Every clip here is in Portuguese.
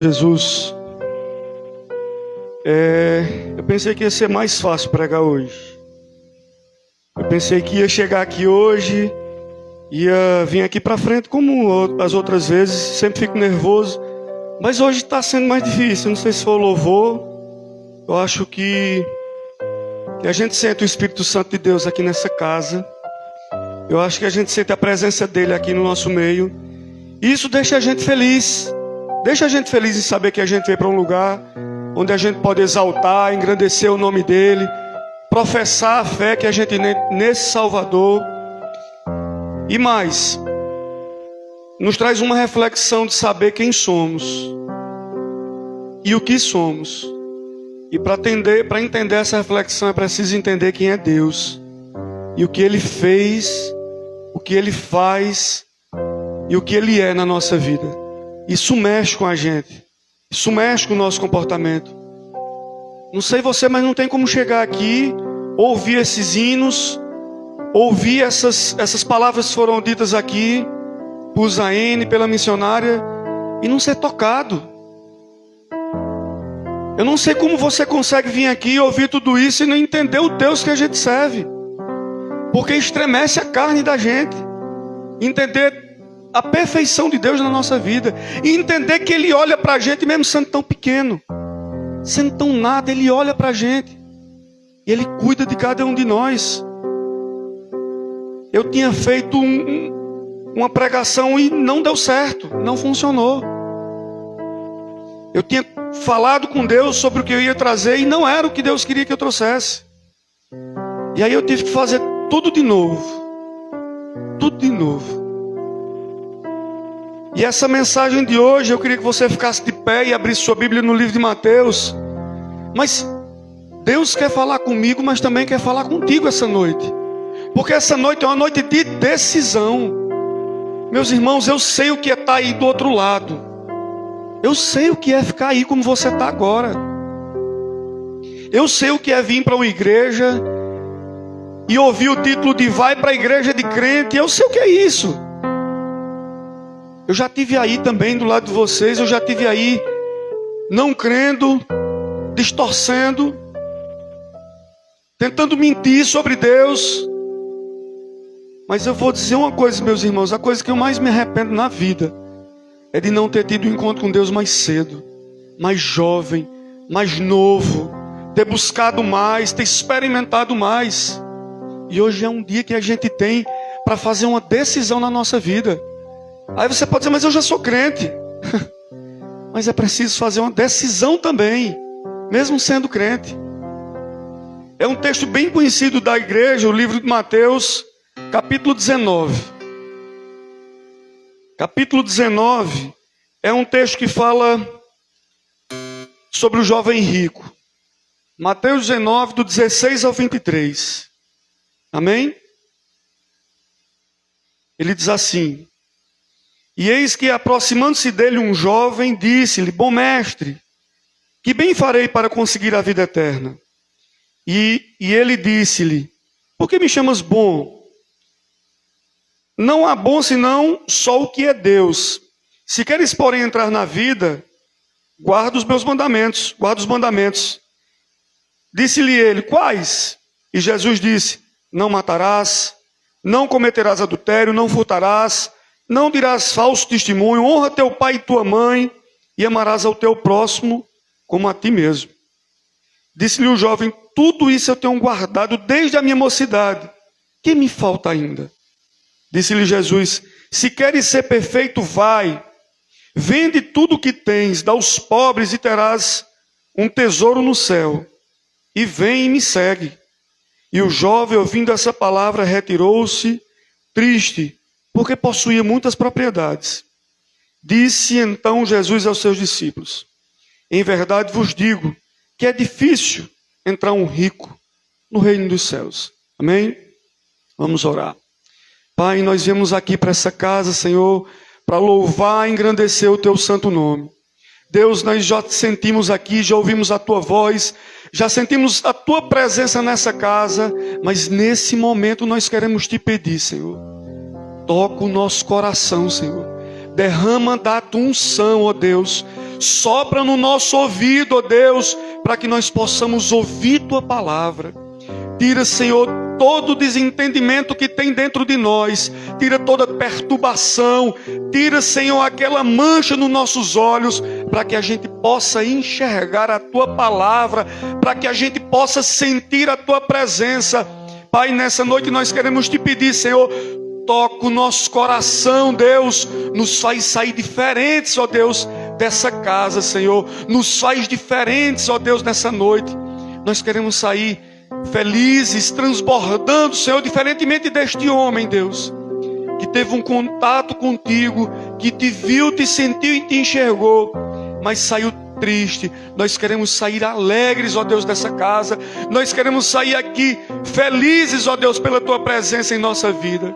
Jesus, eu pensei que ia ser mais fácil pregar hoje. Eu pensei que ia chegar aqui hoje, ia vir aqui para frente como as outras vezes, sempre fico nervoso. Mas hoje está sendo mais difícil, não sei se foi o louvor. Eu acho que a gente sente o Espírito Santo de Deus aqui nessa casa. Eu acho que a gente sente a presença dele aqui no nosso meio. E isso deixa a gente feliz. Deixa a gente feliz em saber que a gente veio para um lugar onde a gente pode exaltar, engrandecer o nome dele, professar a fé que a gente tem nesse Salvador. E mais, nos traz uma reflexão de saber quem somos e o que somos. E para entender essa reflexão é preciso entender quem é Deus e o que Ele fez, o que Ele faz e o que Ele é na nossa vida. Isso mexe com a gente, isso mexe com o nosso comportamento. Não sei você, mas não tem como chegar aqui, ouvir esses hinos, ouvir essas palavras que foram ditas aqui por Zaine, pela missionária, e não ser tocado. Eu não sei como você consegue vir aqui e ouvir tudo isso e não entender o Deus que a gente serve, porque estremece a carne da gente. Entender a perfeição de Deus na nossa vida e entender que Ele olha para a gente mesmo sendo tão pequeno, sendo tão nada, Ele olha para a gente e Ele cuida de cada um de nós. Eu tinha feito uma pregação e não deu certo, não funcionou. Eu tinha falado com Deus sobre o que eu ia trazer e não era o que Deus queria que eu trouxesse. E aí eu tive que fazer tudo de novo. Tudo de novo. E essa mensagem de hoje, eu queria que você ficasse de pé e abrisse sua Bíblia no livro de Mateus. Mas Deus quer falar comigo, mas também quer falar contigo essa noite. Porque essa noite é uma noite de decisão. Meus irmãos, eu sei o que é estar aí do outro lado. Eu sei o que é ficar aí como você está agora. Eu sei o que é vir para uma igreja e ouvir o título de vai para a igreja de crente. Eu sei o que é isso. Eu já estive aí também do lado de vocês. Eu já estive aí não crendo, distorcendo, tentando mentir sobre Deus. Mas eu vou dizer uma coisa, meus irmãos. A coisa que eu mais me arrependo na vida é de não ter tido um encontro com Deus mais cedo, mais jovem, mais novo, ter buscado mais, ter experimentado mais. E hoje é um dia que a gente tem para fazer uma decisão na nossa vida. Aí você pode dizer, mas eu já sou crente. Mas é preciso fazer uma decisão também, mesmo sendo crente. É um texto bem conhecido da igreja, o livro de Mateus, capítulo 19. Capítulo 19 é um texto que fala sobre o jovem rico. Mateus 19, do 16 ao 23. Amém? Ele diz assim: E eis que, aproximando-se dele um jovem, disse-lhe: Bom mestre, que bem farei para conseguir a vida eterna? E ele disse-lhe: Por que me chamas bom? Não há bom senão só o que é Deus. Se queres, porém, entrar na vida, guarda os meus mandamentos, guarda os mandamentos. Disse-lhe ele: Quais? E Jesus disse: Não matarás, não cometerás adultério, não furtarás, não dirás falso testemunho, honra teu pai e tua mãe, e amarás ao teu próximo como a ti mesmo. Disse-lhe o jovem: Tudo isso eu tenho guardado desde a minha mocidade. Que me falta ainda? Disse-lhe Jesus: Se queres ser perfeito, vai, vende tudo o que tens, dá aos pobres e terás um tesouro no céu. E vem e me segue. E o jovem, ouvindo essa palavra, retirou-se, triste, porque possuía muitas propriedades. Disse então Jesus aos seus discípulos: Em verdade vos digo que é difícil entrar um rico no reino dos céus. Amém? Vamos orar. Pai, nós viemos aqui para essa casa, Senhor, para louvar e engrandecer o Teu santo nome. Deus, nós já te sentimos aqui, já ouvimos a Tua voz, já sentimos a Tua presença nessa casa, mas nesse momento nós queremos te pedir, Senhor, toca o nosso coração, Senhor. Derrama da Tua unção, ó Deus, Sopra no nosso ouvido, ó Deus, para que nós possamos ouvir Tua palavra. Tira, Senhor, todo o desentendimento que tem dentro de nós. Tira toda perturbação. Tira, Senhor, aquela mancha nos nossos olhos, para que a gente possa enxergar a Tua palavra, para que a gente possa sentir a Tua presença. Pai, nessa noite nós queremos Te pedir, Senhor, toca o nosso coração, Deus, nos faz sair diferentes, ó Deus, dessa casa, Senhor. Nos faz diferentes, ó Deus, nessa noite. Nós queremos sair felizes, transbordando, Senhor, diferentemente deste homem, Deus, que teve um contato contigo, que te viu, te sentiu e te enxergou, mas saiu triste. Nós queremos sair alegres, ó Deus, dessa casa. Nós queremos sair aqui felizes, ó Deus, pela Tua presença em nossa vida.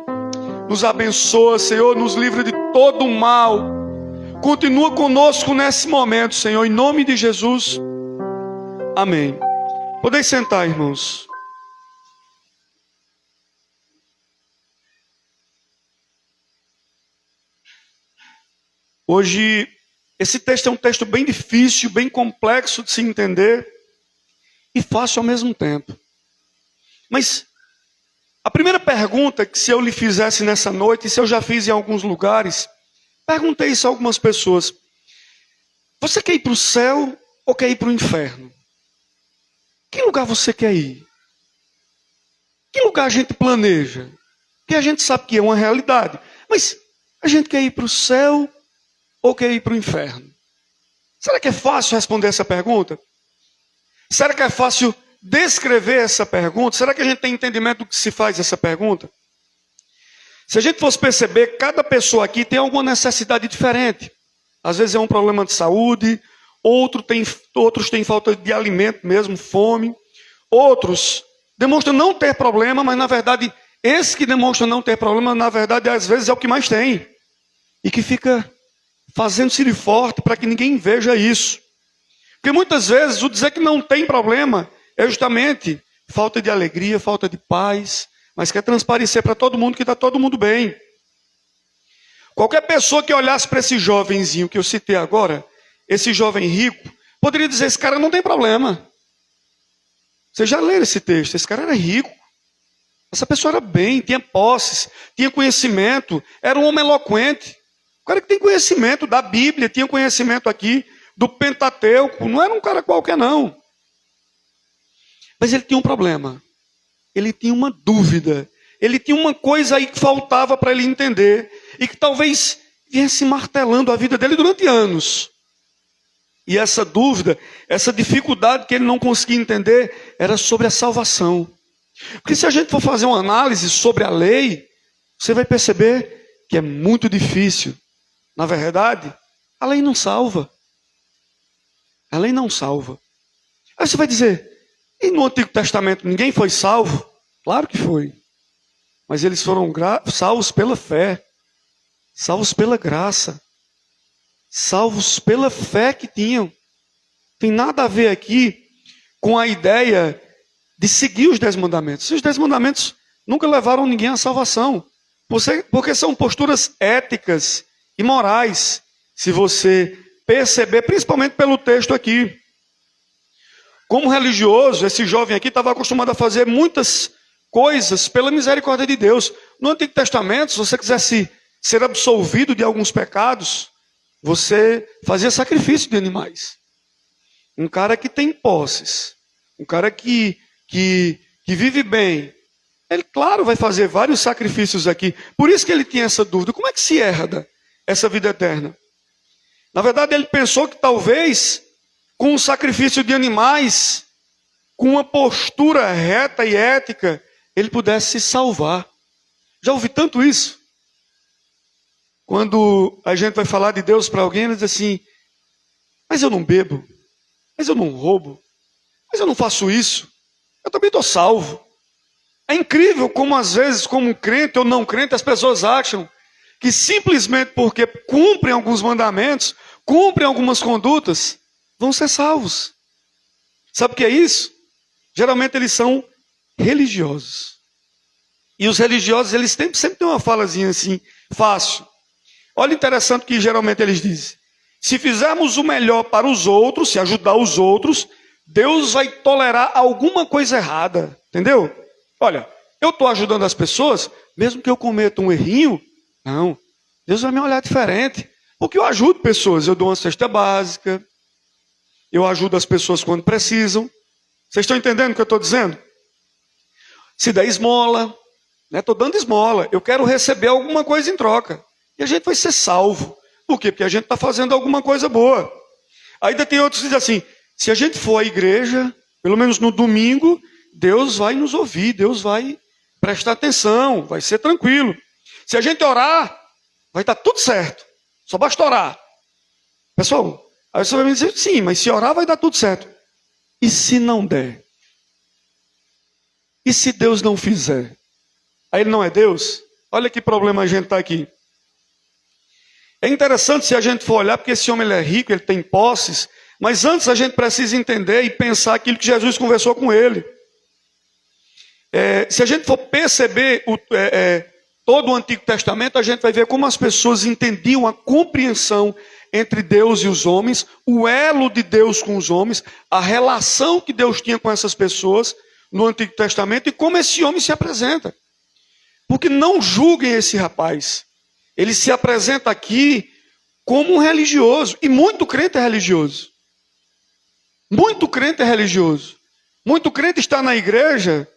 Nos abençoa, Senhor, nos livra de todo o mal. Continua conosco nesse momento, Senhor, em nome de Jesus. Amém. Podeis sentar, irmãos. Hoje, esse texto é um texto bem difícil, bem complexo de se entender e fácil ao mesmo tempo. Mas a primeira pergunta que se eu lhe fizesse nessa noite, e se eu já fiz em alguns lugares, perguntei isso a algumas pessoas. Você quer ir para o céu ou quer ir para o inferno? Que lugar você quer ir? Que lugar a gente planeja? Que a gente sabe que é uma realidade. Mas a gente quer ir para o céu ou quer ir para o inferno? Será que é fácil responder essa pergunta? Será que é fácil descrever essa pergunta? Será que a gente tem entendimento do que se faz essa pergunta? Se a gente fosse perceber, cada pessoa aqui tem alguma necessidade diferente. Às vezes é um problema de saúde, outros têm falta de alimento mesmo, fome. Outros demonstram não ter problema, mas na verdade, esse que demonstra não ter problema, na verdade, às vezes é o que mais tem. E que fica fazendo-se de forte para que ninguém veja isso. Porque muitas vezes o dizer que não tem problema é justamente falta de alegria, falta de paz, mas quer transparecer para todo mundo que está todo mundo bem. Qualquer pessoa que olhasse para esse jovenzinho que eu citei agora, esse jovem rico, poderia dizer, esse cara não tem problema. Vocês já leram esse texto? Esse cara era rico. Essa pessoa era bem, tinha posses, tinha conhecimento, era um homem eloquente. O cara que tem conhecimento da Bíblia, tinha conhecimento aqui do Pentateuco, não era um cara qualquer não. Mas ele tinha um problema. Ele tinha uma dúvida. Ele tinha uma coisa aí que faltava para ele entender e que talvez viesse martelando a vida dele durante anos. E essa dúvida, essa dificuldade que ele não conseguia entender, era sobre a salvação. Porque se a gente for fazer uma análise sobre a lei, você vai perceber que é muito difícil. Na verdade, a lei não salva. A lei não salva. Aí você vai dizer, e no Antigo Testamento ninguém foi salvo? Claro que foi. Mas eles foram salvos pela fé, salvos pela graça, salvos pela fé que tinham. Tem nada a ver aqui com a ideia de seguir os 10 mandamentos. Os 10 mandamentos nunca levaram ninguém à salvação, porque são posturas éticas e morais, se você perceber, principalmente pelo texto aqui. Como religioso, esse jovem aqui estava acostumado a fazer muitas coisas pela misericórdia de Deus. No Antigo Testamento, se você quisesse ser absolvido de alguns pecados, você fazia sacrifício de animais. Um cara que tem posses, um cara que vive bem, ele, claro, vai fazer vários sacrifícios aqui. Por isso que ele tinha essa dúvida. Como é que se herda essa vida eterna? Na verdade, ele pensou que talvez com o sacrifício de animais, com uma postura reta e ética, ele pudesse se salvar. Já ouvi tanto isso. Quando a gente vai falar de Deus para alguém, ele diz assim, mas eu não bebo, mas eu não roubo, mas eu não faço isso, eu também estou salvo. É incrível como às vezes, como crente ou não crente, as pessoas acham que simplesmente porque cumprem alguns mandamentos, cumprem algumas condutas, vão ser salvos. Sabe o que é isso? Geralmente eles são religiosos. E os religiosos, eles sempre têm uma falazinha assim, fácil. Olha interessante que geralmente eles dizem. Se fizermos o melhor para os outros, se ajudar os outros, Deus vai tolerar alguma coisa errada, entendeu? Olha, eu estou ajudando as pessoas, mesmo que eu cometa um errinho, não, Deus vai me olhar diferente, porque eu ajudo pessoas, eu dou uma cesta básica, eu ajudo as pessoas quando precisam. Vocês estão entendendo o que eu estou dizendo? Se der esmola, estou dando esmola, eu quero receber alguma coisa em troca, e a gente vai ser salvo. Por quê? Porque a gente está fazendo alguma coisa boa. Ainda tem outros que dizem assim, se a gente for à igreja, pelo menos no domingo, Deus vai nos ouvir, Deus vai prestar atenção, vai ser tranquilo. Se a gente orar, vai dar tudo certo, só basta orar. Pessoal, aí você vai me dizer, sim, mas se orar vai dar tudo certo. E se não der? E se Deus não fizer? Aí ele não é Deus? Olha que problema a gente está aqui. É interessante se a gente for olhar, porque esse homem ele é rico, ele tem posses, mas antes a gente precisa entender e pensar aquilo que Jesus conversou com ele. Se a gente for perceber todo o Antigo Testamento, a gente vai ver como as pessoas entendiam a compreensão entre Deus e os homens, o elo de Deus com os homens, a relação que Deus tinha com essas pessoas no Antigo Testamento e como esse homem se apresenta. Porque não julguem esse rapaz. Ele se apresenta aqui como um religioso. E muito crente é religioso. Muito crente é religioso. Muito crente está na igreja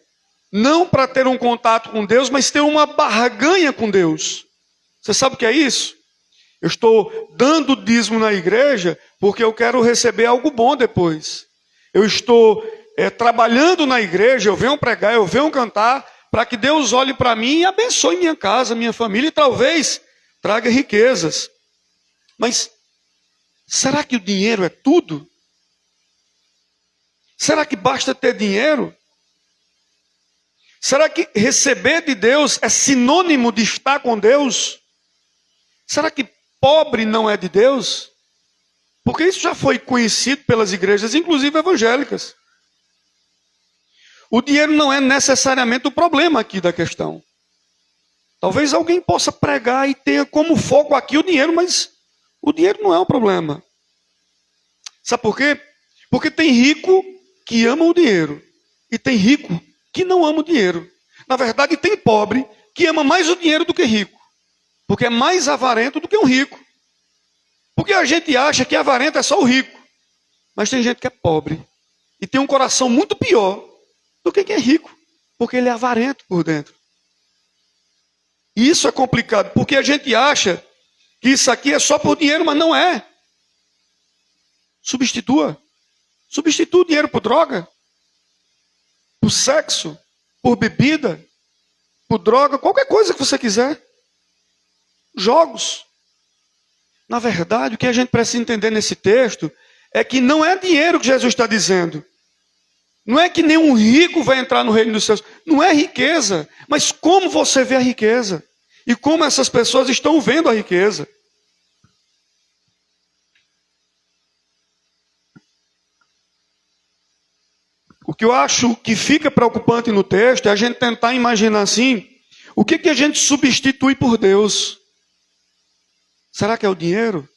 não para ter um contato com Deus, mas ter uma barganha com Deus. Você sabe o que é isso? Eu estou dando dízimo na igreja porque eu quero receber algo bom depois. Eu estou trabalhando na igreja, eu venho pregar, eu venho cantar, para que Deus olhe para mim e abençoe minha casa, minha família, e talvez traga riquezas. Mas será que o dinheiro é tudo? Será que basta ter dinheiro? Será que receber de Deus é sinônimo de estar com Deus? Será que pobre não é de Deus? Porque isso já foi conhecido pelas igrejas, inclusive evangélicas. O dinheiro não é necessariamente o problema aqui da questão. Talvez alguém possa pregar e tenha como foco aqui o dinheiro, mas o dinheiro não é o problema. Sabe por quê? Porque tem rico que ama o dinheiro e tem rico que não ama o dinheiro. Na verdade, tem pobre que ama mais o dinheiro do que rico, porque é mais avarento do que um rico. Porque a gente acha que avarento é só o rico, mas tem gente que é pobre e tem um coração muito pior do que quem é rico, porque ele é avarento por dentro. E isso é complicado, porque a gente acha que isso aqui é só por dinheiro, mas não é. Substitua o dinheiro por droga, por sexo, por bebida, por droga, qualquer coisa que você quiser. Jogos. Na verdade, o que a gente precisa entender nesse texto é que não é dinheiro que Jesus está dizendo. Não é que nenhum rico vai entrar no reino dos céus. Não é riqueza, mas como você vê a riqueza. E como essas pessoas estão vendo a riqueza. O que eu acho que fica preocupante no texto é a gente tentar imaginar assim, o que a gente substitui por Deus? Será que é o dinheiro?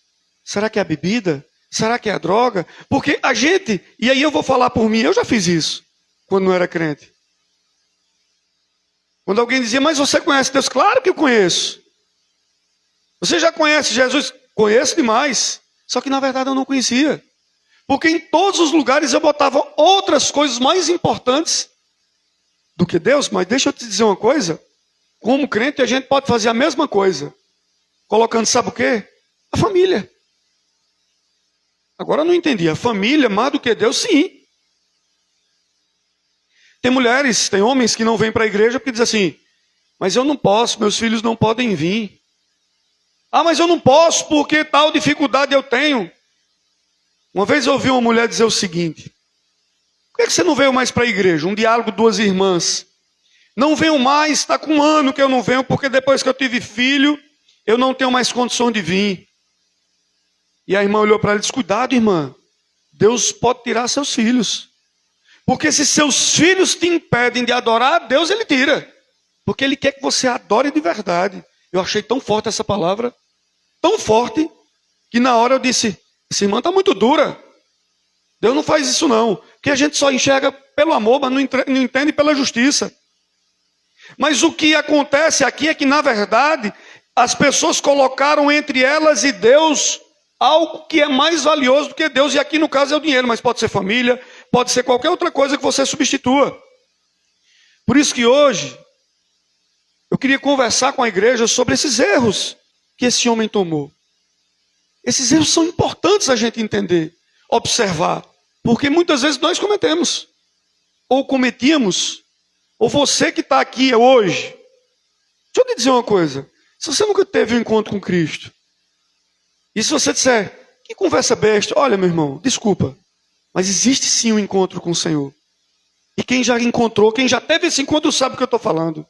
Será que é a bebida? Será que é a droga? Porque a gente, e aí eu vou falar por mim, eu já fiz isso quando não era crente. Quando alguém dizia, mas você conhece Deus? Claro que eu conheço. Você já conhece Jesus? Conheço demais. Só que na verdade eu não conhecia. Porque em todos os lugares eu botava outras coisas mais importantes do que Deus. Mas deixa eu te dizer uma coisa. Como crente a gente pode fazer a mesma coisa. Colocando, sabe o quê? A família. Agora eu não entendi. A família mais do que Deus, sim. Tem mulheres, tem homens que não vêm para a igreja porque dizem assim, mas eu não posso, meus filhos não podem vir. Ah, mas eu não posso porque tal dificuldade eu tenho. Uma vez eu ouvi uma mulher dizer o seguinte, por que você não veio mais para a igreja? Um diálogo de duas irmãs. Não venho mais, está com um ano que eu não venho, porque depois que eu tive filho, eu não tenho mais condição de vir. E a irmã olhou para ela e disse, cuidado, irmã, Deus pode tirar seus filhos. Porque se seus filhos te impedem de adorar a Deus, Ele tira. Porque Ele quer que você adore de verdade. Eu achei tão forte essa palavra. Tão forte. que na hora eu disse, essa irmã está muito dura. Deus não faz isso não. Porque a gente só enxerga pelo amor, mas não entende pela justiça. Mas o que acontece aqui é que, na verdade, as pessoas colocaram entre elas e Deus algo que é mais valioso do que Deus. E aqui no caso é o dinheiro, mas pode ser família, pode ser qualquer outra coisa que você substitua. Por isso que hoje, eu queria conversar com a igreja sobre esses erros que esse homem tomou. Esses erros são importantes a gente entender, observar. Porque muitas vezes nós cometemos, ou cometíamos, ou você que está aqui hoje. Deixa eu te dizer uma coisa. Se você nunca teve um encontro com Cristo, e se você disser, que conversa besta, olha meu irmão, desculpa, mas existe sim um encontro com o Senhor. E quem já encontrou, quem já teve esse encontro sabe o que eu estou falando.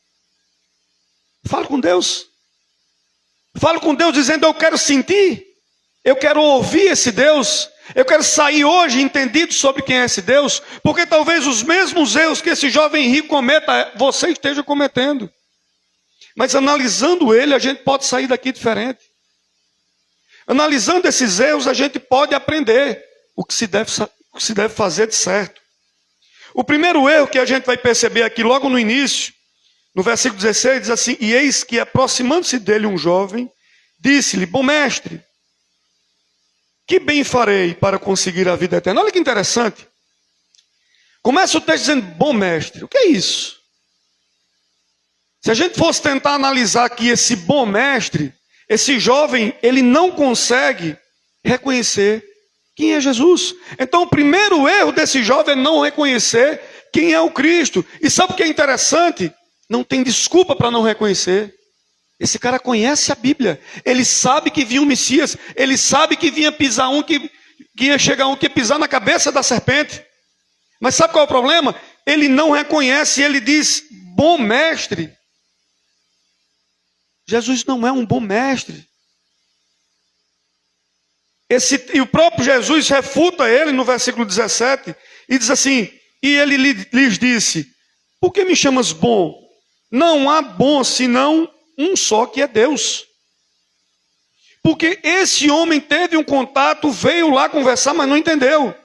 Fala com Deus. Fala com Deus dizendo, eu quero sentir, eu quero ouvir esse Deus. Eu quero sair hoje entendido sobre quem é esse Deus, porque talvez os mesmos erros que esse jovem rico cometa, você esteja cometendo. Mas analisando ele, a gente pode sair daqui diferente. Analisando esses erros, a gente pode aprender o que se deve fazer de certo. O primeiro erro que a gente vai perceber aqui logo no início, no versículo 16, diz assim, e eis que aproximando-se dele um jovem, disse-lhe, bom mestre, que bem farei para conseguir a vida eterna? Olha que interessante. Começa o texto dizendo, bom mestre. O que é isso? Se a gente fosse tentar analisar aqui esse bom mestre, esse jovem, ele não consegue reconhecer quem é Jesus. Então o primeiro erro desse jovem é não reconhecer quem é o Cristo. E sabe o que é interessante? Não tem desculpa para não reconhecer. Esse cara conhece a Bíblia, ele sabe que vinha um Messias, ele sabe que vinha pisar que ia chegar um que ia pisar na cabeça da serpente. Mas sabe qual é o problema? Ele não reconhece, ele diz, bom mestre. Jesus não é um bom mestre. E o próprio Jesus refuta ele no versículo 17, e diz assim, e ele lhes disse, por que me chamas bom? Não há bom senão um só que é Deus. Porque esse homem teve um contato, veio lá conversar, mas não entendeu.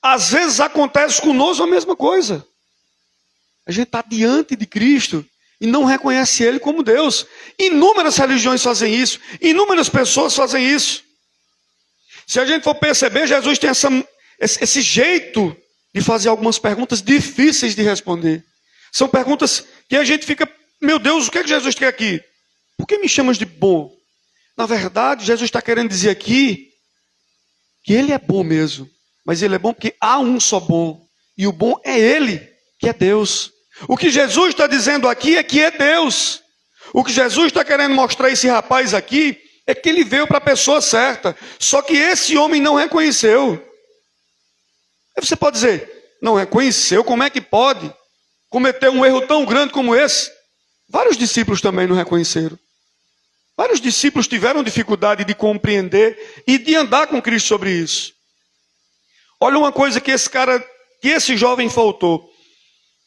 Às vezes acontece conosco a mesma coisa. A gente está diante de Cristo e não reconhece Ele como Deus. Inúmeras religiões fazem isso, inúmeras pessoas fazem isso. Se a gente for perceber, Jesus tem esse jeito de fazer algumas perguntas difíceis de responder. São perguntas que a gente fica, meu Deus, o que é que Jesus quer aqui? Por que me chamas de bom? Na verdade, Jesus está querendo dizer aqui que Ele é bom mesmo. Mas Ele é bom porque há um só bom. E o bom é Ele, que é Deus. O que Jesus está dizendo aqui é que é Deus. O que Jesus está querendo mostrar a esse rapaz aqui é que ele veio para a pessoa certa. Só que esse homem não reconheceu. Aí você pode dizer, não reconheceu? Como é que pode cometer um erro tão grande como esse? Vários discípulos também não reconheceram. Vários discípulos tiveram dificuldade de compreender e de andar com Cristo sobre isso. Olha uma coisa que esse jovem faltou.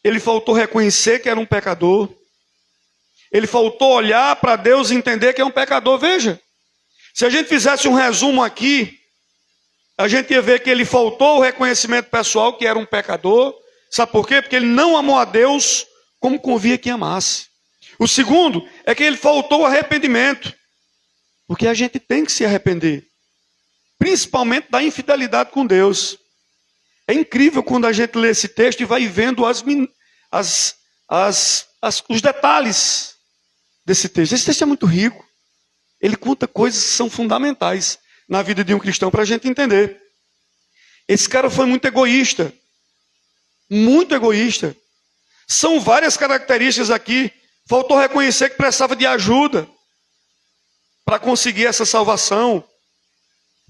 Ele faltou reconhecer que era um pecador. Ele faltou olhar para Deus e entender que é um pecador. Veja, se a gente fizesse um resumo aqui, a gente ia ver que ele faltou o reconhecimento pessoal que era um pecador. Sabe por quê? Porque ele não amou a Deus como convia que amasse. O segundo é que ele faltou o arrependimento. Porque a gente tem que se arrepender. Principalmente da infidelidade com Deus. É incrível quando a gente lê esse texto e vai vendo os detalhes desse texto. Esse texto é muito rico. Ele conta coisas que são fundamentais na vida de um cristão para a gente entender. Esse cara foi muito egoísta. Muito egoísta. São várias características aqui. Faltou reconhecer que precisava de ajuda para conseguir essa salvação.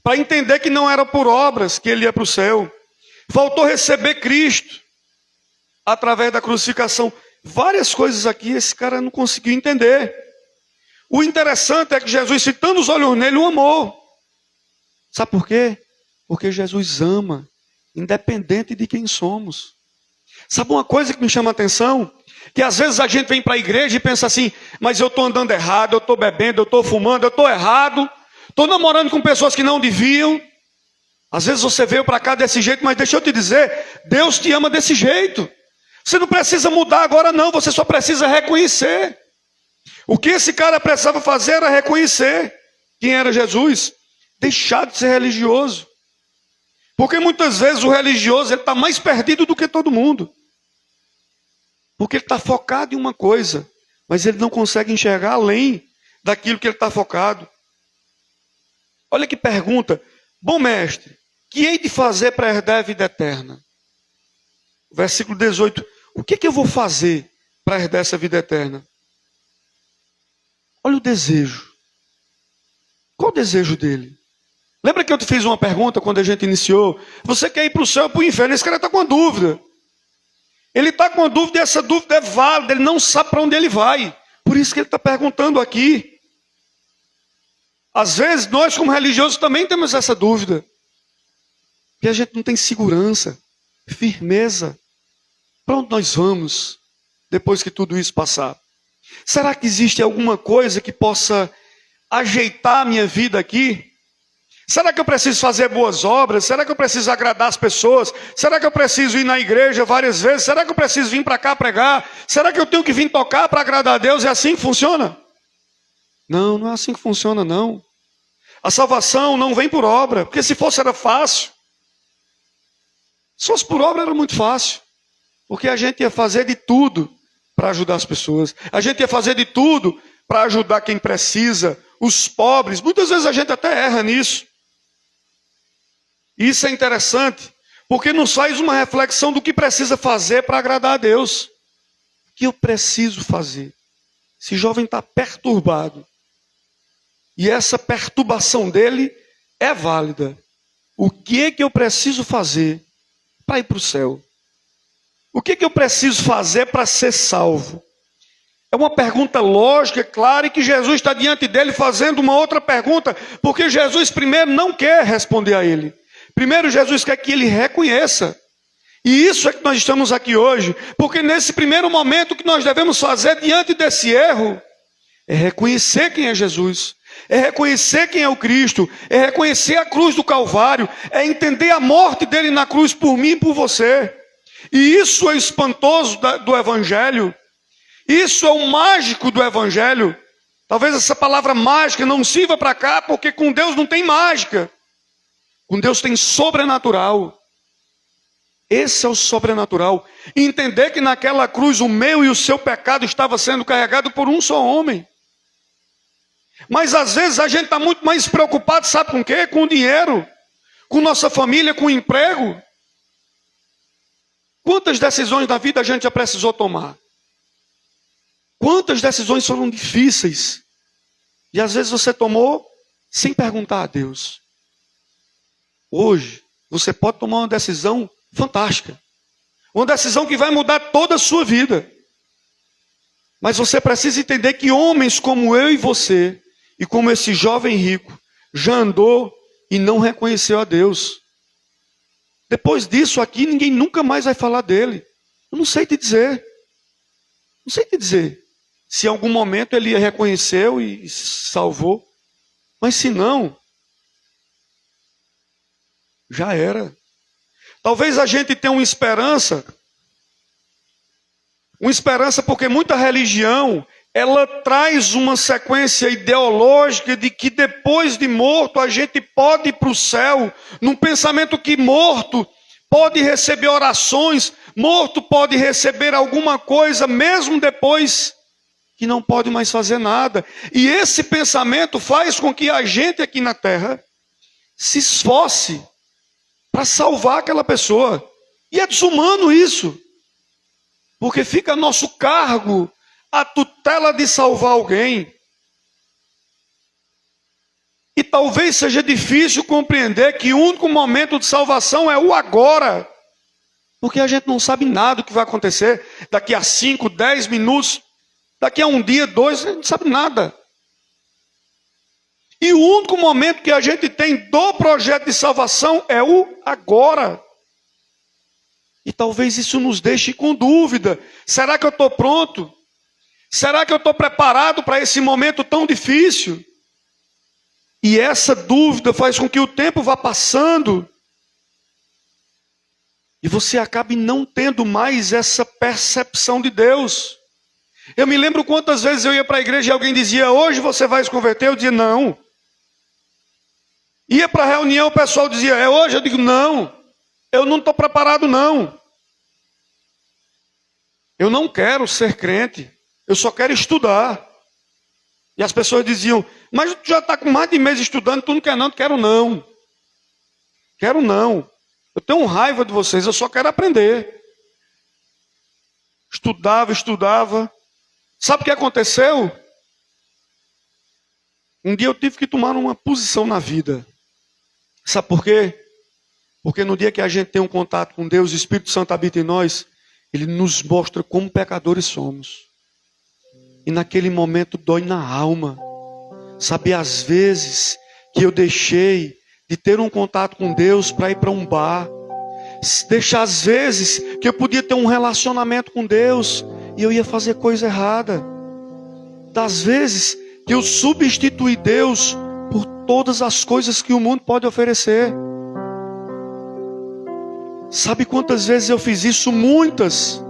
Para entender que não era por obras que ele ia para o céu. Faltou receber Cristo através da crucificação. Várias coisas aqui esse cara não conseguiu entender. O interessante é que Jesus, fitando os olhos nele, o amou. Sabe por quê? Porque Jesus ama, independente de quem somos. Sabe uma coisa que me chama a atenção? Que às vezes a gente vem para a igreja e pensa assim, mas eu estou andando errado, eu estou bebendo, eu estou fumando, eu estou errado, Estou namorando com pessoas que não deviam. Às vezes você veio para cá desse jeito, mas deixa eu te dizer, Deus te ama desse jeito. Você não precisa mudar agora não, você só precisa reconhecer. O que esse cara precisava fazer era reconhecer quem era Jesus. Deixar de ser religioso. Porque muitas vezes o religioso está mais perdido do que todo mundo. Porque ele está focado em uma coisa, mas ele não consegue enxergar além daquilo que ele está focado. Olha que pergunta. Bom mestre, que hei de fazer para herdar a vida eterna? Versículo 18. O que eu vou fazer para herdar essa vida eterna? Olha o desejo. Qual o desejo dele? Lembra que eu te fiz uma pergunta quando a gente iniciou? Você quer ir para o céu ou para o inferno? Esse cara está com uma dúvida. Ele está com uma dúvida e essa dúvida é válida. Ele não sabe para onde ele vai. Por isso que ele está perguntando aqui. Às vezes nós como religiosos também temos essa dúvida. Porque a gente não tem segurança, firmeza. Para onde nós vamos depois que tudo isso passar? Será que existe alguma coisa que possa ajeitar a minha vida aqui? Será que eu preciso fazer boas obras? Será que eu preciso agradar as pessoas? Será que eu preciso ir na igreja várias vezes? Será que eu preciso vir para cá pregar? Será que eu tenho que vir tocar para agradar a Deus? É assim que funciona? Não, não é assim que funciona não. A salvação não vem por obra, porque se fosse era fácil. Se fosse por obra era muito fácil. Porque a gente ia fazer de tudo para ajudar as pessoas. A gente ia fazer de tudo para ajudar quem precisa, os pobres. Muitas vezes a gente até erra nisso. E isso é interessante, porque nos faz uma reflexão do que precisa fazer para agradar a Deus. O que eu preciso fazer? Esse jovem está perturbado. E essa perturbação dele é válida. O que é que eu preciso fazer para ir para o céu? O que é que eu preciso fazer para ser salvo? É uma pergunta lógica, clara, e que Jesus está diante dele fazendo uma outra pergunta, porque Jesus primeiro não quer responder a ele. Primeiro Jesus quer que ele reconheça. E isso é que nós estamos aqui hoje, porque nesse primeiro momento o que nós devemos fazer diante desse erro é reconhecer quem é Jesus, é reconhecer quem é o Cristo, é reconhecer a cruz do Calvário, é entender a morte dele na cruz por mim e por você. E isso é espantoso do Evangelho. Isso é o mágico do Evangelho. Talvez essa palavra mágica não sirva para cá, porque com Deus não tem mágica. Com Deus tem sobrenatural. Esse é o sobrenatural. Entender que naquela cruz o meu e o seu pecado estava sendo carregado por um só homem. Mas às vezes a gente está muito mais preocupado, sabe com o quê? Com o dinheiro, com nossa família, com o emprego. Quantas decisões da vida a gente já precisou tomar? Quantas decisões foram difíceis? E às vezes você tomou sem perguntar a Deus. Hoje, você pode tomar uma decisão fantástica. Uma decisão que vai mudar toda a sua vida. Mas você precisa entender que homens como eu e você, e como esse jovem rico, já andou e não reconheceu a Deus. Depois disso aqui, ninguém nunca mais vai falar dele. Eu não sei te dizer. Não sei te dizer. Se em algum momento ele reconheceu e se salvou. Mas se não, já era. Talvez a gente tenha uma esperança porque muita religião, ela traz uma sequência ideológica de que depois de morto a gente pode ir para o céu, num pensamento que morto pode receber orações, morto pode receber alguma coisa, mesmo depois que não pode mais fazer nada. E esse pensamento faz com que a gente aqui na terra se esforce para salvar aquela pessoa. E é desumano isso. Porque fica a nosso cargo a tutela de salvar alguém. E talvez seja difícil compreender que o único momento de salvação é o agora. Porque a gente não sabe nada do que vai acontecer daqui a 5, 10 minutos, daqui a um dia, 2, a gente não sabe nada. E o único momento que a gente tem do projeto de salvação é o agora. E talvez isso nos deixe com dúvida. Será que eu estou pronto? Será que eu estou preparado para esse momento tão difícil? E essa dúvida faz com que o tempo vá passando e você acabe não tendo mais essa percepção de Deus. Eu me lembro quantas vezes eu ia para a igreja e alguém dizia: hoje você vai se converter? Eu dizia: não. Ia para a reunião, o pessoal dizia: é hoje? Eu digo: não, eu não estou preparado não. Eu não quero ser crente, eu só quero estudar. E as pessoas diziam: mas tu já está com mais de mês estudando, tu não quer não? Quero não. Quero não. Eu tenho raiva de vocês, eu só quero aprender. Estudava. Sabe o que aconteceu? Um dia eu tive que tomar uma posição na vida. Sabe por quê? Porque no dia que a gente tem um contato com Deus, o Espírito Santo habita em nós, Ele nos mostra como pecadores somos. E naquele momento dói na alma. Sabe, às vezes que eu deixei de ter um contato com Deus para ir para um bar. Deixar às vezes que eu podia ter um relacionamento com Deus e eu ia fazer coisa errada. Das vezes que eu substituí Deus por todas as coisas que o mundo pode oferecer. Sabe quantas vezes eu fiz isso? Muitas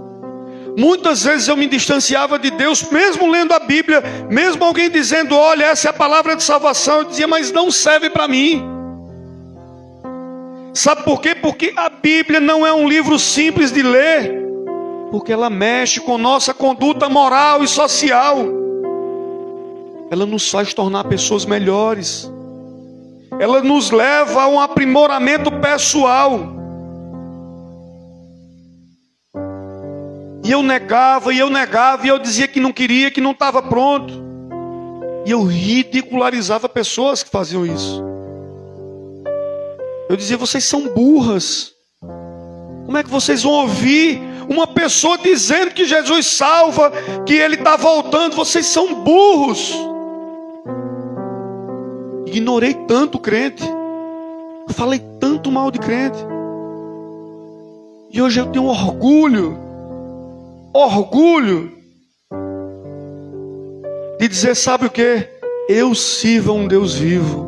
vezes eu me distanciava de Deus, mesmo lendo a Bíblia, mesmo alguém dizendo: olha, essa é a palavra de salvação, eu dizia: mas não serve para mim. Sabe por quê? Porque a Bíblia não é um livro simples de ler, porque ela mexe com nossa conduta moral e social. Ela nos faz tornar pessoas melhores. Ela nos leva a um aprimoramento pessoal. E eu negava, e eu dizia que não queria, que não estava pronto. E eu ridicularizava pessoas que faziam isso. Eu dizia: vocês são burras. Como é que vocês vão ouvir uma pessoa dizendo que Jesus salva, que Ele está voltando? Vocês são burros. Ignorei tanto crente. Falei tanto mal de crente. E hoje eu tenho orgulho de dizer: sabe o que? Eu sirvo a um Deus vivo.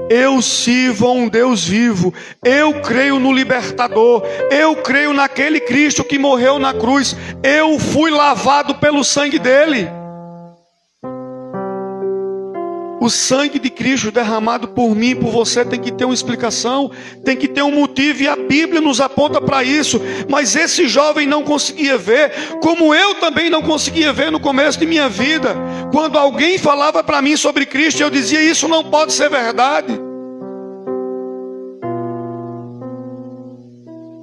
Eu sirvo a um Deus vivo. Eu creio no libertador. Eu creio naquele Cristo que morreu na cruz. Eu fui lavado pelo sangue dele. O sangue de Cristo derramado por mim e por você tem que ter uma explicação, tem que ter um motivo, e a Bíblia nos aponta para isso. Mas esse jovem não conseguia ver, como eu também não conseguia ver no começo de minha vida. Quando alguém falava para mim sobre Cristo, eu dizia: isso não pode ser verdade.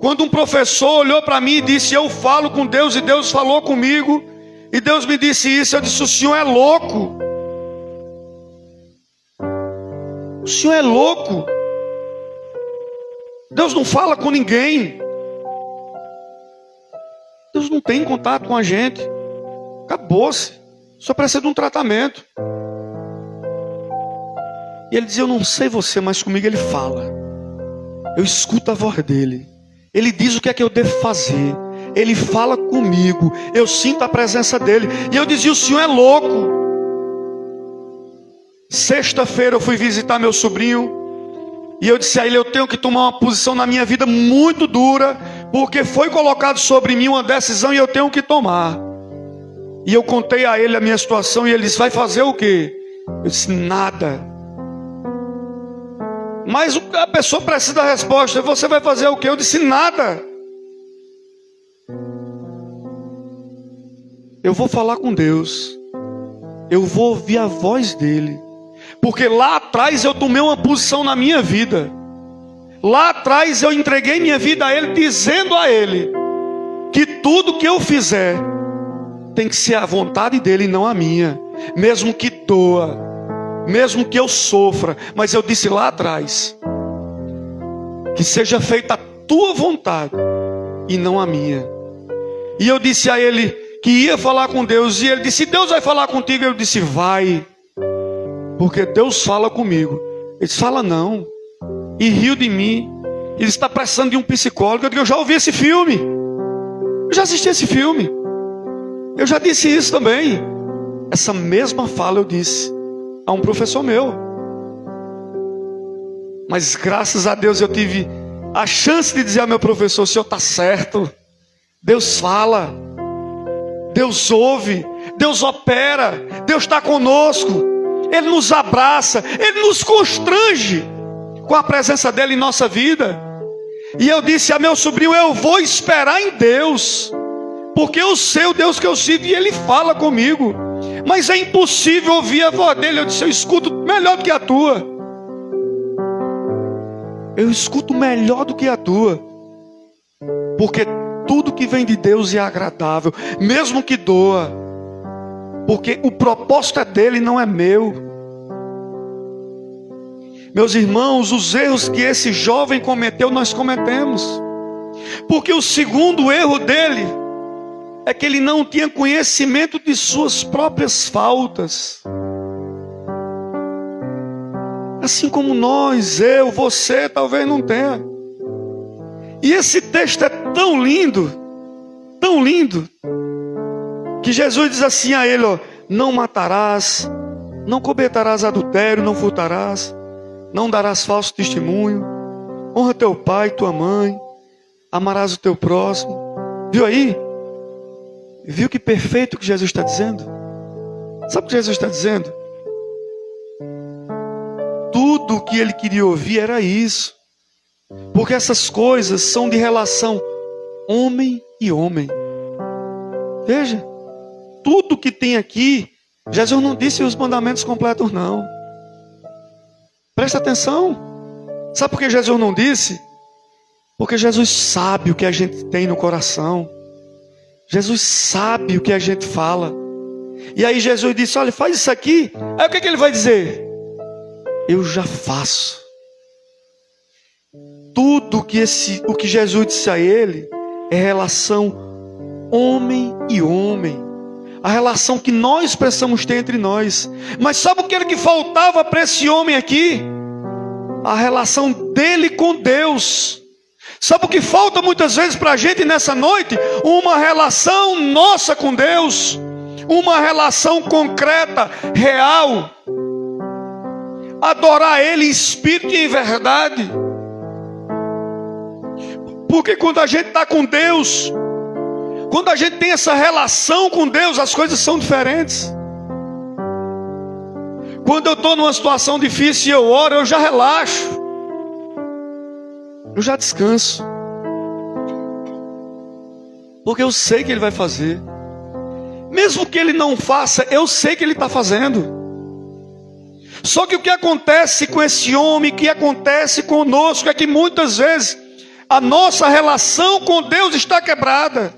Quando um professor olhou para mim e disse: eu falo com Deus, e Deus falou comigo, e Deus me disse isso, eu disse: o senhor é louco. O senhor é louco. Deus não fala com ninguém. Deus não tem contato com a gente. Acabou-se. Só precisa de um tratamento. E ele dizia: eu não sei você, mas comigo ele fala. Eu escuto a voz dele. Ele diz o que é que eu devo fazer. Ele fala comigo. Eu sinto a presença dele. E eu dizia: o senhor é louco. Sexta-feira eu fui visitar meu sobrinho e eu disse a ele: eu tenho que tomar uma posição na minha vida muito dura, porque foi colocado sobre mim uma decisão e eu tenho que tomar. E eu contei a ele a minha situação e ele disse: vai fazer o quê? Eu disse: nada. Mas a pessoa precisa da resposta. Você vai fazer o quê? Eu disse: nada. Eu vou falar com Deus. Eu vou ouvir a voz dele. Porque lá atrás eu tomei uma posição na minha vida. Lá atrás eu entreguei minha vida a Ele, dizendo a Ele que tudo que eu fizer tem que ser a vontade dEle e não a minha. Mesmo que doa, mesmo que eu sofra. Mas eu disse lá atrás: que seja feita a tua vontade e não a minha. E eu disse a ele que ia falar com Deus. E ele disse: Deus vai falar contigo? Eu disse: vai. Porque Deus fala comigo. Ele disse: fala não. E riu de mim. Ele está precisando de um psicólogo. Eu digo: eu já ouvi esse filme. Eu já assisti esse filme. Eu já disse isso também. Essa mesma fala eu disse a um professor meu. Mas graças a Deus eu tive a chance de dizer ao meu professor: o senhor está certo. Deus fala, Deus ouve, Deus opera, Deus está conosco. Ele nos abraça, Ele nos constrange com a presença dEle em nossa vida. E eu disse a meu sobrinho: eu vou esperar em Deus, porque eu sei o Deus que eu sirvo e Ele fala comigo. Mas é impossível ouvir a voz dEle. Eu disse: eu escuto melhor do que a tua. Eu escuto melhor do que a tua. Porque tudo que vem de Deus é agradável, mesmo que doa. Porque o propósito é dEle, não é meu. Meus irmãos, os erros que esse jovem cometeu, nós cometemos. Porque o segundo erro dele é que ele não tinha conhecimento de suas próprias faltas. Assim como nós, eu, você, talvez não tenha. E esse texto é tão lindo, que Jesus diz assim a ele: ó, não matarás, não cometerás adultério, não furtarás, não darás falso testemunho, honra teu pai e tua mãe, amarás o teu próximo. Viu aí? Viu que perfeito que Jesus está dizendo? Sabe o que Jesus está dizendo? Tudo o que ele queria ouvir era isso. Porque essas coisas são de relação homem e homem. Veja, tudo que tem aqui, Jesus não disse os mandamentos completos, não. Presta atenção. Sabe por que Jesus não disse? Porque Jesus sabe o que a gente tem no coração. Jesus sabe o que a gente fala. E aí Jesus disse: olha, faz isso aqui. Aí o que ele vai dizer? Eu já faço. Tudo o que Jesus disse a ele é relação homem e homem. A relação que nós precisamos ter entre nós. Mas sabe o que era que faltava para esse homem aqui? A relação dele com Deus. Sabe o que falta muitas vezes para a gente nessa noite? Uma relação nossa com Deus. Uma relação concreta, real. Adorar Ele em espírito e em verdade. Porque quando a gente está com Deus, quando a gente tem essa relação com Deus, as coisas são diferentes. Quando eu estou numa situação difícil e eu oro, eu já relaxo. Eu já descanso. Porque eu sei que Ele vai fazer. Mesmo que Ele não faça, eu sei que Ele está fazendo. Só que o que acontece com esse homem, o que acontece conosco, é que muitas vezes a nossa relação com Deus está quebrada.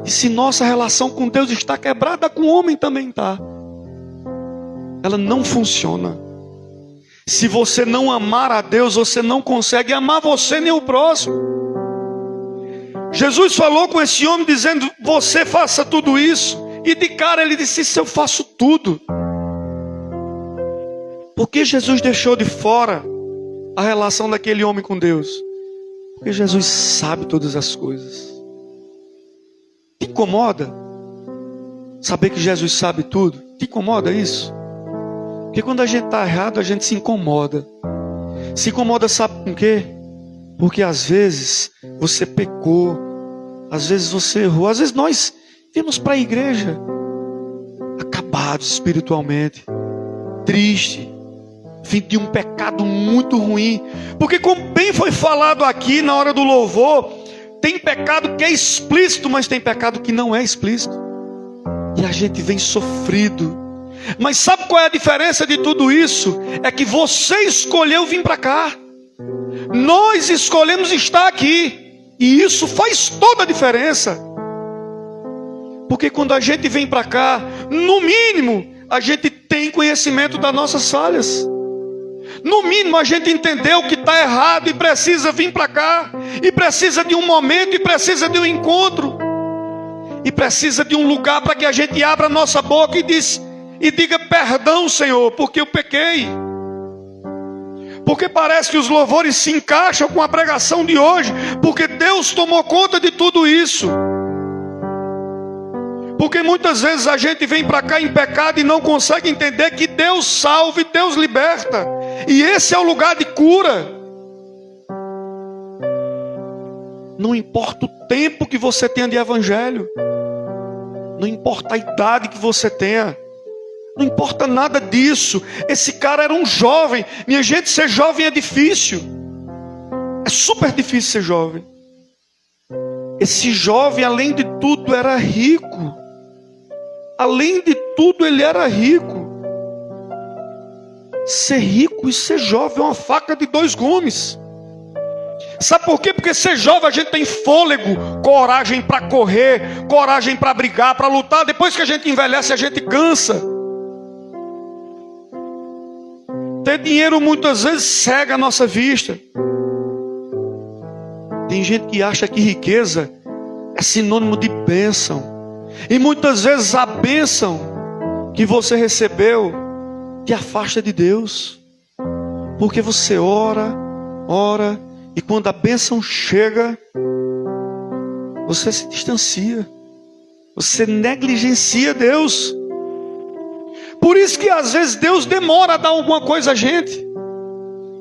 E se nossa relação com Deus está quebrada, com o homem também está. Ela não funciona. Se você não amar a Deus, você não consegue amar você nem o próximo. Jesus falou com esse homem dizendo: você faça tudo isso. E de cara ele disse: isso eu faço tudo. Por que Jesus deixou de fora a relação daquele homem com Deus? Porque Jesus sabe todas as coisas. Te incomoda saber que Jesus sabe tudo? Te incomoda isso? Porque quando a gente está errado, a gente se incomoda. Se incomoda, sabe com quê? Porque às vezes você pecou, às vezes você errou, às vezes nós viemos para a igreja acabados espiritualmente, triste, fim de um pecado muito ruim. Porque como bem foi falado aqui na hora do louvor, tem pecado que é explícito, mas tem pecado que não é explícito. E a gente vem sofrido. Mas sabe qual é a diferença de tudo isso? É que você escolheu vir para cá. Nós escolhemos estar aqui. E isso faz toda a diferença. Porque quando a gente vem para cá, no mínimo, a gente tem conhecimento das nossas falhas. No mínimo a gente entendeu que está errado e precisa vir para cá. E precisa de um momento, e precisa de um encontro. E precisa de um lugar para que a gente abra a nossa boca e diga: perdão, Senhor, porque eu pequei. Porque parece que os louvores se encaixam com a pregação de hoje, porque Deus tomou conta de tudo isso. Porque muitas vezes a gente vem para cá em pecado e não consegue entender que Deus salva e Deus liberta. E esse é o lugar de cura. Não importa o tempo que você tenha de evangelho, não importa a idade que você tenha, não importa nada disso. Esse cara era um jovem. Minha gente, ser jovem é difícil. É super difícil ser jovem. Esse jovem, além de tudo, era rico. Além de tudo, ele era rico. Ser rico e ser jovem é uma faca de dois gumes. Sabe por quê? Porque ser jovem a gente tem fôlego, coragem para correr, coragem para brigar, para lutar. Depois que a gente envelhece, a gente cansa. Ter dinheiro muitas vezes cega a nossa vista. Tem gente que acha que riqueza é sinônimo de bênção. E muitas vezes a bênção que você recebeu te afasta de Deus. Porque você ora, e quando a bênção chega, você se distancia. Você negligencia Deus. Por isso que às vezes Deus demora a dar alguma coisa a gente.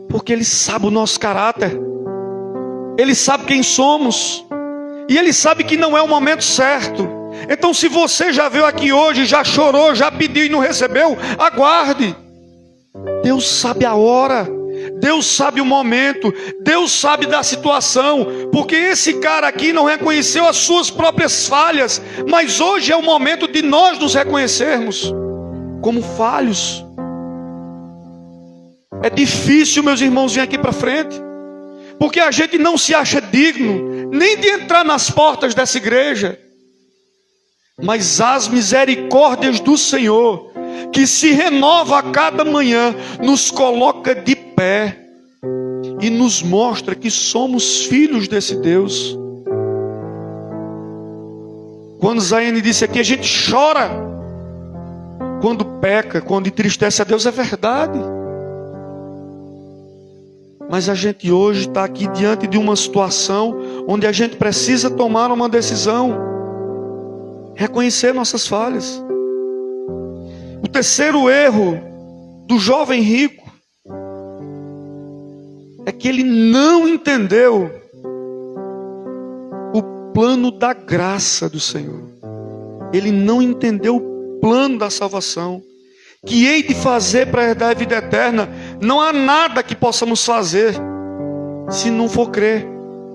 Porque Ele sabe o nosso caráter. Ele sabe quem somos. E Ele sabe que não é o momento certo. Então se você já veio aqui hoje, já chorou, já pediu e não recebeu, aguarde. Deus sabe a hora. Deus sabe o momento. Deus sabe da situação. Porque esse cara aqui não reconheceu as suas próprias falhas. Mas hoje é o momento de nós nos reconhecermos como falhos. É difícil, meus irmãos, vir aqui para frente. Porque a gente não se acha digno nem de entrar nas portas dessa igreja. Mas as misericórdias do Senhor, que se renova a cada manhã, nos coloca de pé e nos mostra que somos filhos desse Deus. Quando Zaiane disse aqui, a gente chora quando peca, quando entristece a Deus, é verdade. Mas a gente hoje está aqui diante de uma situação onde a gente precisa tomar uma decisão, reconhecer nossas falhas. O terceiro erro do jovem rico é que ele não entendeu o plano da graça do Senhor. Ele não entendeu o plano da salvação. Que hei de fazer para herdar a vida eterna? Não há nada que possamos fazer se não for crer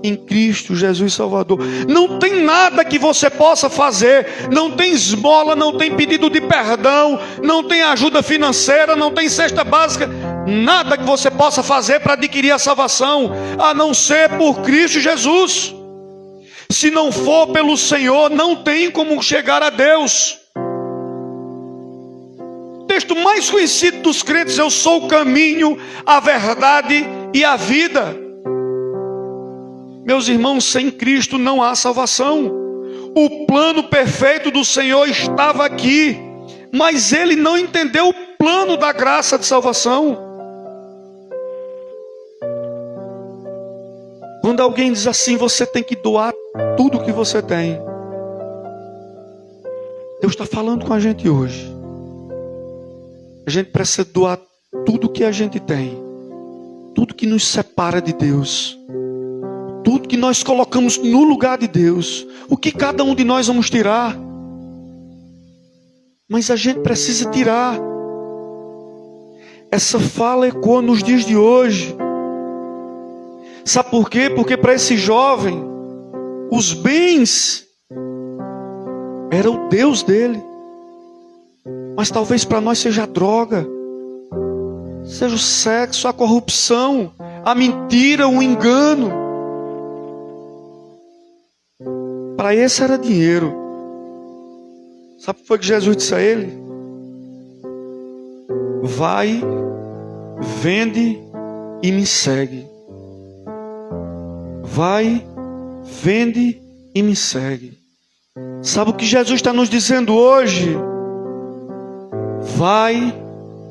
em Cristo Jesus Salvador. Não tem nada que você possa fazer. Não tem esmola, não tem pedido de perdão, não tem ajuda financeira, não tem cesta básica. Nada que você possa fazer para adquirir a salvação, a não ser por Cristo Jesus. Se não for pelo Senhor, não tem como chegar a Deus. O texto mais conhecido dos crentes: eu sou o caminho, a verdade e a vida. Meus irmãos, sem Cristo não há salvação. O plano perfeito do Senhor estava aqui, mas ele não entendeu o plano da graça de salvação. Quando alguém diz assim, você tem que doar tudo que você tem, Deus está falando com a gente hoje. A gente precisa doar tudo que a gente tem, tudo que nos separa de Deus, tudo que nós colocamos no lugar de Deus. O que cada um de nós vamos tirar? Mas a gente precisa tirar. Essa fala ecoa nos dias de hoje. Sabe por quê? Porque para esse jovem, os bens era o Deus dele. Mas talvez para nós seja a droga, seja o sexo, a corrupção, a mentira, o engano. Para esse era dinheiro. Sabe o que foi que Jesus disse a ele? Vai, vende e me segue. Vai, vende e me segue. Sabe o que Jesus está nos dizendo hoje? Vai,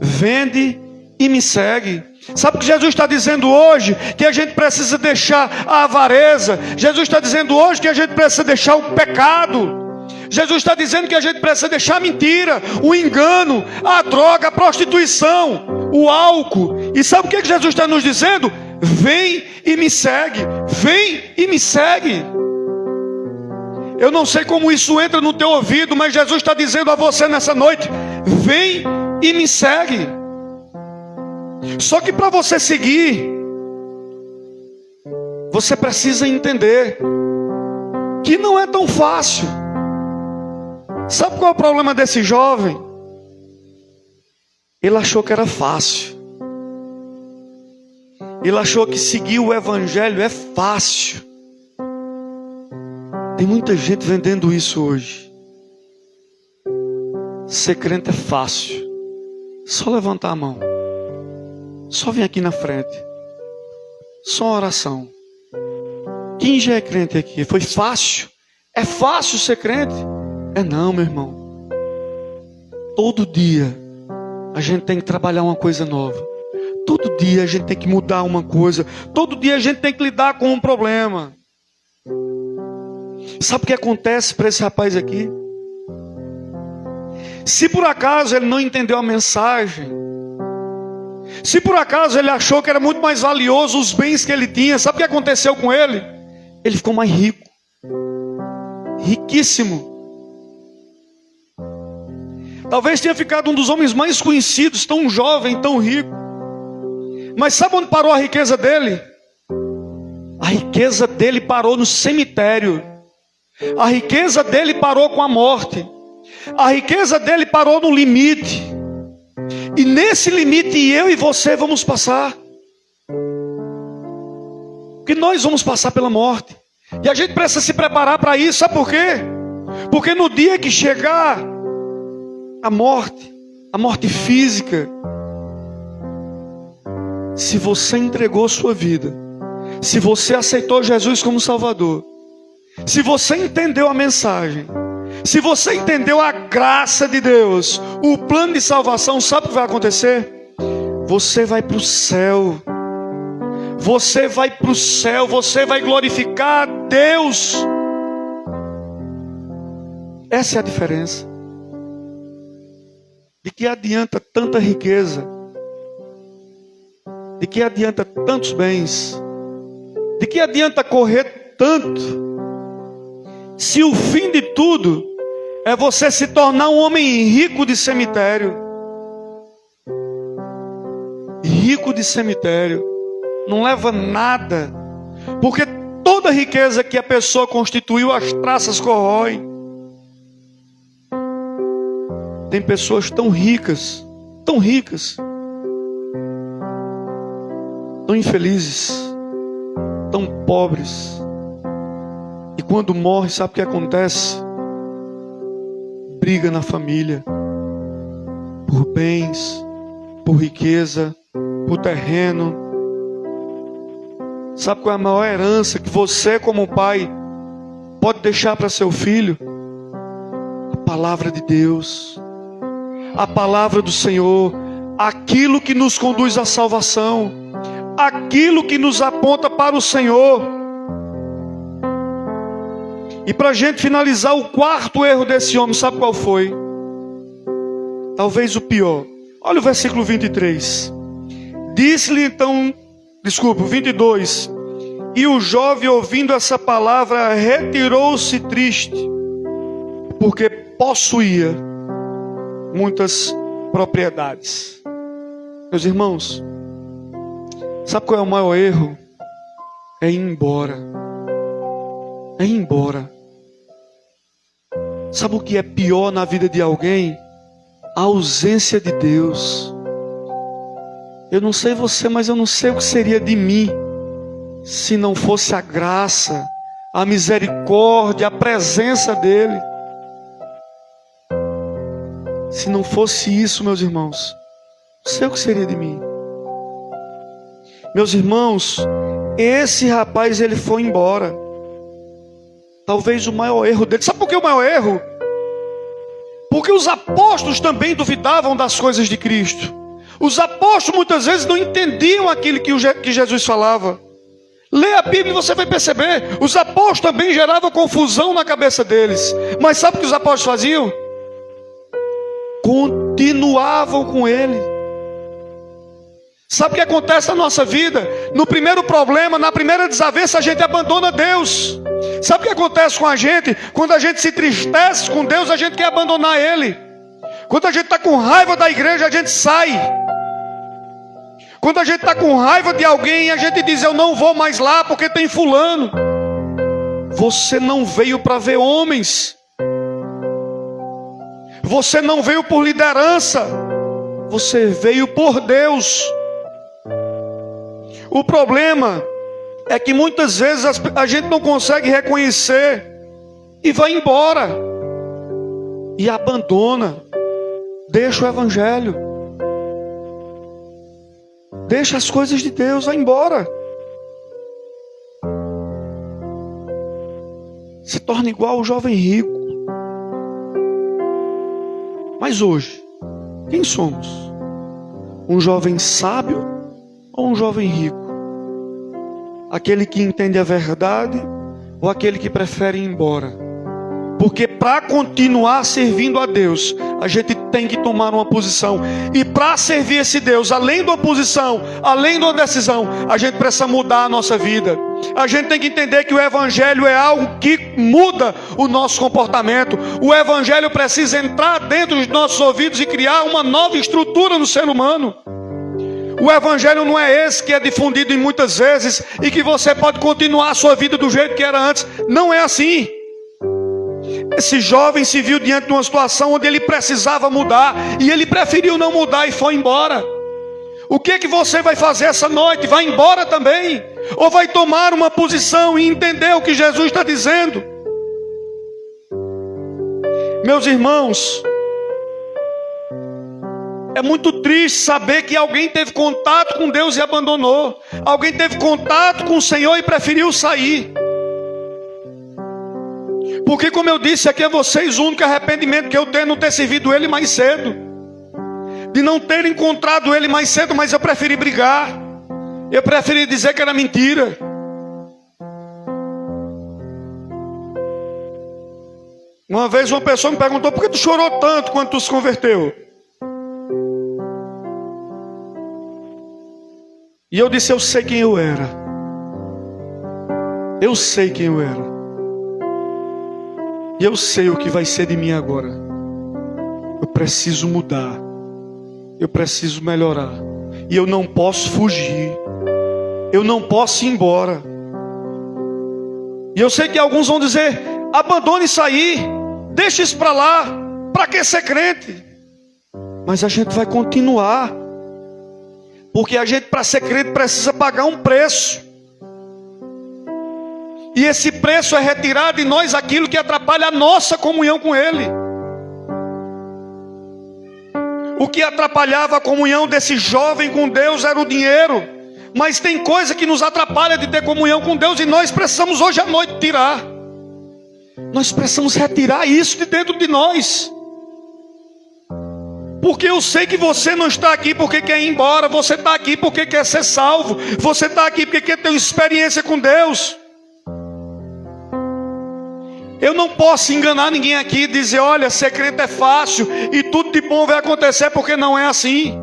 vende e me segue. Sabe o que Jesus está dizendo hoje? Que a gente precisa deixar a avareza. Jesus está dizendo hoje que a gente precisa deixar o pecado. Jesus está dizendo que a gente precisa deixar a mentira, o engano, a droga, a prostituição. o álcool. E sabe o que Jesus está nos dizendo? Vem e me segue, vem e me segue. Eu não sei como isso entra no teu ouvido, mas Jesus está dizendo a você nessa noite: vem e me segue. Só que para você seguir, você precisa entender que não é tão fácil. Sabe qual é o problema desse jovem? Ele achou que era fácil. Ele achou que seguir o evangelho é fácil. Tem muita gente vendendo isso hoje. Ser crente é fácil. Só levantar a mão. Só vir aqui na frente. Só uma oração. Quem já é crente aqui? Foi fácil? É fácil ser crente? É não, meu irmão. Todo dia a gente tem que trabalhar uma coisa nova. Todo dia a gente tem que mudar uma coisa. Todo dia a gente tem que lidar com um problema. Sabe o que acontece para esse rapaz aqui? Se por acaso ele não entendeu a mensagem, se por acaso ele achou que era muito mais valioso os bens que ele tinha, sabe o que aconteceu com ele? Ele ficou mais rico. Riquíssimo. Talvez tenha ficado um dos homens mais conhecidos, tão jovem, tão rico. Mas sabe onde parou a riqueza dele? A riqueza dele parou no cemitério. A riqueza dele parou com a morte. A riqueza dele parou no limite. E nesse limite eu e você vamos passar. Porque nós vamos passar pela morte. E a gente precisa se preparar para isso. Sabe por quê? Porque no dia que chegar a morte física, se você entregou sua vida, se você aceitou Jesus como Salvador, se você entendeu a mensagem, se você entendeu a graça de Deus, o plano de salvação, sabe o que vai acontecer? Você vai para o céu. Você vai para o céu, você vai glorificar a Deus. Essa é a diferença. De que adianta tanta riqueza? De que adianta tantos bens? De que adianta correr tanto? Se o fim de tudo é você se tornar um homem rico de cemitério. Rico de cemitério. Não leva nada. Porque toda riqueza que a pessoa constituiu, as traças corroem. Tem pessoas tão ricas, tão infelizes, tão pobres. E quando morre, sabe o que acontece? Briga na família, por bens, por riqueza, por terreno. Sabe qual é a maior herança que você, como pai, pode deixar para seu filho? A palavra de Deus, a palavra do Senhor, aquilo que nos conduz à salvação, aquilo que nos aponta para o Senhor. E para a gente finalizar, o quarto erro desse homem, sabe qual foi? Talvez o pior. Olha o versículo 23. Disse-lhe então, 22. E o jovem, ouvindo essa palavra, retirou-se triste, porque possuía muitas propriedades. Meus irmãos, sabe qual é o maior erro? É ir embora. É ir embora. Sabe o que é pior na vida de alguém? A ausência de Deus. Eu não sei você, mas eu não sei o que seria de mim se não fosse a graça, a misericórdia, a presença dEle. Se não fosse isso, meus irmãos, não sei o que seria de mim. Meus irmãos, esse rapaz, ele foi embora. Talvez o maior erro dele. Sabe por que o maior erro? Porque os apóstolos também duvidavam das coisas de Cristo. Os apóstolos muitas vezes não entendiam aquilo que Jesus falava. Lê a Bíblia e você vai perceber. Os apóstolos também geravam confusão na cabeça deles. Mas sabe o que os apóstolos faziam? Continuavam com ele. Sabe o que acontece na nossa vida? No primeiro problema, na primeira desavença, a gente abandona Deus. Sabe o que acontece com a gente? Quando a gente se entristece com Deus, a gente quer abandonar Ele. Quando a gente está com raiva da igreja, a gente sai. Quando a gente está com raiva de alguém, a gente diz: eu não vou mais lá porque tem fulano. Você não veio para ver homens. Você não veio por liderança. Você veio por Deus. O problema é que muitas vezes a gente não consegue reconhecer e vai embora e abandona, deixa o evangelho, deixa as coisas de Deus, vai embora, se torna igual o jovem rico. Mas hoje, quem somos? Um jovem sábio ou um jovem rico? Aquele que entende a verdade ou aquele que prefere ir embora? Porque para continuar servindo a Deus, a gente tem que tomar uma posição. E para servir esse Deus, além de uma posição, além de uma decisão, a gente precisa mudar a nossa vida. A gente tem que entender que o Evangelho é algo que muda o nosso comportamento. O Evangelho precisa entrar dentro dos nossos ouvidos e criar uma nova estrutura no ser humano. O Evangelho não é esse que é difundido em muitas vezes e que você pode continuar a sua vida do jeito que era antes. Não é assim. Esse jovem se viu diante de uma situação onde ele precisava mudar e ele preferiu não mudar e foi embora. O que é que você vai fazer essa noite? Vai embora também? Ou vai tomar uma posição e entender o que Jesus está dizendo? Meus irmãos, é muito triste saber que alguém teve contato com Deus e abandonou. Alguém teve contato com o Senhor e preferiu sair. Porque, como eu disse aqui a vocês, o único arrependimento que eu tenho é não ter servido Ele mais cedo. De não ter encontrado Ele mais cedo, mas eu preferi brigar. Eu preferi dizer que era mentira. Uma vez uma pessoa me perguntou: por que tu chorou tanto quando tu se converteu? E eu disse: eu sei quem eu era. Eu sei quem eu era. E eu sei o que vai ser de mim agora. Eu preciso mudar. Eu preciso melhorar. E eu não posso fugir. Eu não posso ir embora. E eu sei que alguns vão dizer: abandone isso aí. Deixa isso para lá. Para que ser crente? Mas a gente vai continuar. Porque a gente, para ser crente, precisa pagar um preço. E esse preço é retirar de nós aquilo que atrapalha a nossa comunhão com Ele. O que atrapalhava a comunhão desse jovem com Deus era o dinheiro. Mas tem coisa que nos atrapalha de ter comunhão com Deus, e nós precisamos hoje à noite tirar. Nós precisamos retirar isso de dentro de nós. Porque eu sei que você não está aqui porque quer ir embora. Você está aqui porque quer ser salvo. Você está aqui porque quer ter uma experiência com Deus. Eu não posso enganar ninguém aqui e dizer: olha, ser crente é fácil e tudo de bom vai acontecer, porque não é assim.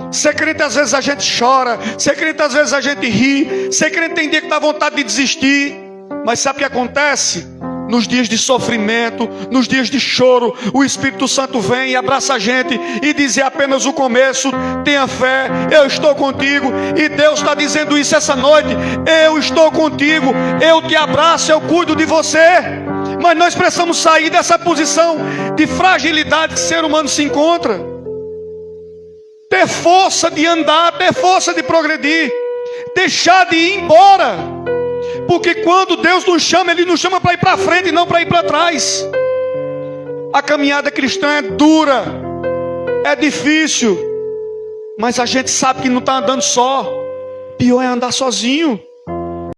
Ser crente às vezes a gente chora, ser crente às vezes a gente ri, ser crente tem dia que dá vontade de desistir. Mas sabe o que acontece? Nos dias de sofrimento, nos dias de choro, o Espírito Santo vem e abraça a gente e diz: é apenas o começo, tenha fé, eu estou contigo. E Deus está dizendo isso essa noite: eu estou contigo, eu te abraço, eu cuido de você. Mas nós precisamos sair dessa posição de fragilidade que o ser humano se encontra. Ter força de andar, ter força de progredir, deixar de ir embora. Porque quando Deus nos chama, Ele nos chama para ir para frente e não para ir para trás. A caminhada cristã é dura, é difícil, mas a gente sabe que não está andando só. Pior é andar sozinho.